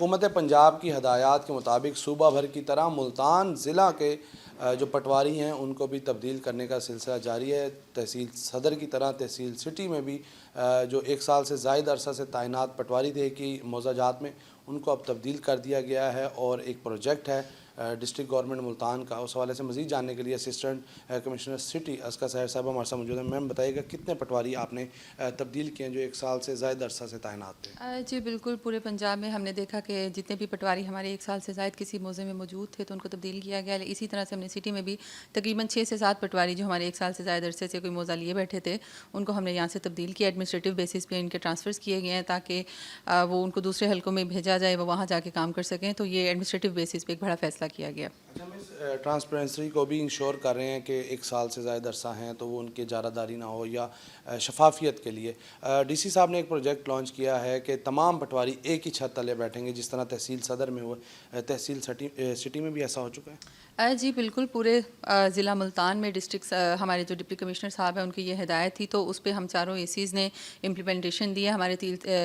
حکومت پنجاب کی ہدایات کے مطابق صوبہ بھر کی طرح ملتان ضلع کے جو پٹواری ہیں ان کو بھی تبدیل کرنے کا سلسلہ جاری ہے۔ تحصیل صدر کی طرح تحصیل سٹی میں بھی جو 1 سال سے زائد عرصہ سے تعینات پٹواری تھے کہ موضوع جات میں ان کو اب تبدیل کر دیا گیا ہے، اور ایک پروجیکٹ ہے ڈسٹرکٹ گورنمنٹ ملتان کا۔ اس حوالے سے مزید جاننے کے لیے اسسٹنٹ کمشنر سٹی اسکا سحر صاحبہ ہمارے ساتھ موجود ہیں۔ میم بتائیے گا کتنے پٹواری آپ نے تبدیل کیے ہیں جو 1 سال سے زائد عرصہ سے تعینات تھے؟ جی بالکل، پورے پنجاب میں ہم نے دیکھا کہ جتنے بھی پٹواری ہمارے 1 سال سے زائد کسی موضوع میں موجود تھے تو ان کو تبدیل کیا گیا۔ اسی طرح سے ہم نے سٹی میں بھی تقریباً 6 سے 7 پٹواری جو ہمارے 1 سال سے زائد عرصے سے کوئی موضوع لیے بیٹھے تھے ان کو ہم نے یہاں سے تبدیل کیا۔ ایڈمنسٹریٹو بیسس پہ ان کے ٹرانسفرز کیے گئے ہیں تاکہ وہ ان کو دوسرے حلقوں میں بھیجا جائے، وہ وہاں جا کے کام کر سکیں، تو یہ ایڈمنسٹریٹو بیسس پہ ایک بڑا فیصلہ کیا گیا۔ ٹرانسپیرنسی کو بھی انشور کر رہے ہیں کہ 1 سال سے زائد عرصہ ہیں تو وہ ان کی اجارہ داری نہ ہو، یا شفافیت کے لیے ڈی سی صاحب نے ایک پروجیکٹ لانچ کیا ہے کہ تمام پٹواری ایک ہی چھت تلے بیٹھیں گے، جس طرح تحصیل صدر میں ہوا، تحصیل سٹی میں بھی ایسا ہو چکا ہے؟ جی بالکل، پورے ضلع ملتان میں ڈسٹرکٹ ہمارے جو ڈپٹی کمشنر صاحب ہیں ان کی یہ ہدایت تھی، تو اس پہ ہم چاروں اے سیز نے امپلیمنٹیشن دی ہے۔ ہمارے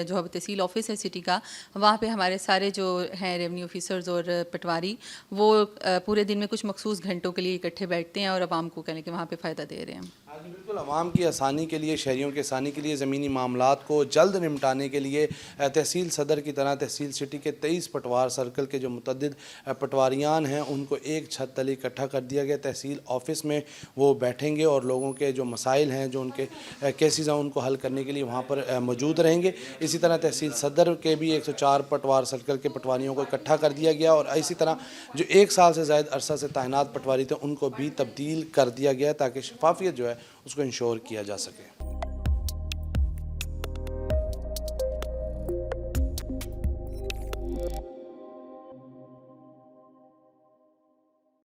جو تحصیل آفس ہے سٹی کا، وہاں پہ ہمارے سارے جو ہیں ریونیو آفیسرز اور پٹواری وہ پورے دن میں کچھ مخصوص گھنٹوں کے لیے اکٹھے بیٹھتے ہیں اور عوام کو کہنے کہ وہاں پہ فائدہ دے رہے ہیں۔ جی بالکل، عوام کی آسانی کے لیے، شہریوں کی آسانی کے لیے، زمینی معاملات کو جلد نمٹانے کے لیے تحصیل صدر کی طرح تحصیل سٹی کے 23 پٹوار سرکل کے جو متعدد پٹواریان ہیں ان کو ایک چھت تلے اکٹھا کر دیا گیا۔ تحصیل آفس میں وہ بیٹھیں گے اور لوگوں کے جو مسائل ہیں، جو ان کے کیسز ہیں، ان کو حل کرنے کے لیے وہاں پر موجود رہیں گے۔ اسی طرح تحصیل صدر کے بھی 104 پٹوار سرکل کے پٹواریوں کو اکٹھا کر دیا گیا، اور اسی طرح جو 1 سال سے زائد عرصہ سے تعینات پٹواری تھے ان کو بھی تبدیل کر دیا گیا تاکہ شفافیت جو ہے اس کو انشور کیا جا سکے۔